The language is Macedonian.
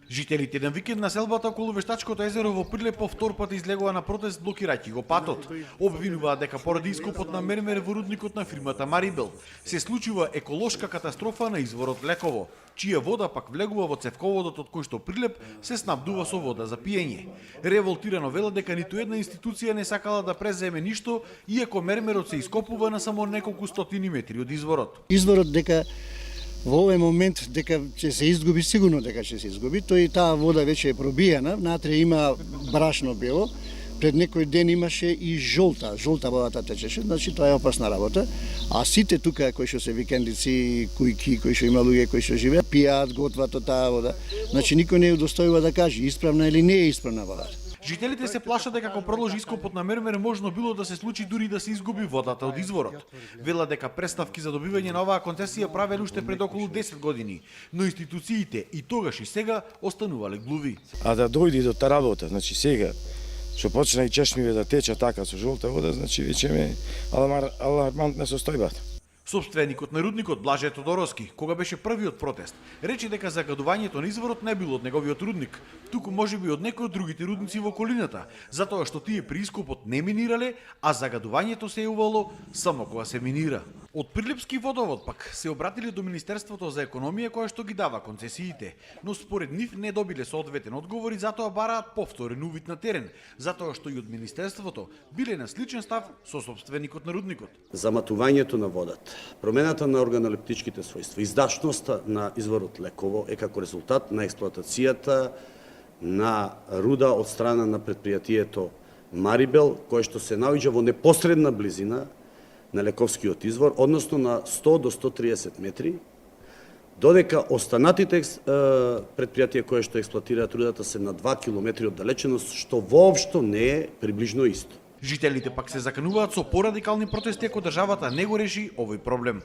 Жителите на викенд на селбата околу Вештачкото езеро во Прилеп по втор пат излегува на протест блокирајќи го патот. Обвинуваат дека поради ископот на мермер во рудникот на фирмата Марибел се случува еколошка катастрофа на изворот Леково, чија вода пак влегува во цевководот од кој што Прилеп се снабдува со вода за пиење. Револтирано велат дека ниту една институција не сакала да преземе ништо, иако мермерот се ископува на само неколку стотини метри од изворот. Изворот дека во овој момент дека ќе се изгуби, сигурно дека ќе се изгуби, тој таа вода веќе е пробиена, внатре има брашно бело, пред некој ден имаше и жолта водата течеше, значи тоа е опасна работа, а сите тука кои што се викендици, кујки, кои што има луѓе кои што живеат, пијаат, готват од таа вода, значи никој не ја удостојува да каже исправна или не е исправна водата. Жителите се плашат дека ако продолжи ископот на мермер можно било да се случи дури да се изгуби водата од изворот. Велат дека преставки за добивање на оваа концесија правеле уште пред околу 10 години, но институциите и тогаш и сега останувале глуви. А да дојде до таа работа, значи сега што почна и чешмиве да тече така со жолта вода, значи веќе ме алармантна состојба. Собственикот на рудникот Блаже Тодоровски, кога беше првиот протест, рече дека загадувањето на изворот не било од неговиот рудник, туку можеби од некои од другите рудници во околината, затоа што тие при ископот не минирале, а загадувањето се јавувало само кога се минира. Од Прилепски водовод пак се обратиле до Министерството за економија кое што ги дава концесиите, но според нив не добиле соодветен одговор и затоа бараат повторен увид на терен, затоа што и од Министерството биле на сличен став со собственикот на рудникот. Заматувањето на водата, промената на органолептичките својства, издашноста на изворот Леково е како резултат на експлоатацијата на руда од страна на предпријатието Марибел, кое што се наоѓа во непосредна близина на Лековскиот извор, односно на 100 до 130 метри, додека останатите предпријатија кои што експлоатираат рудата се на 2 километри оддалеченост, што воопшто не е приближно исто. Жителите пак се закануваат со порадикални протести ако државата не го реши овој проблем.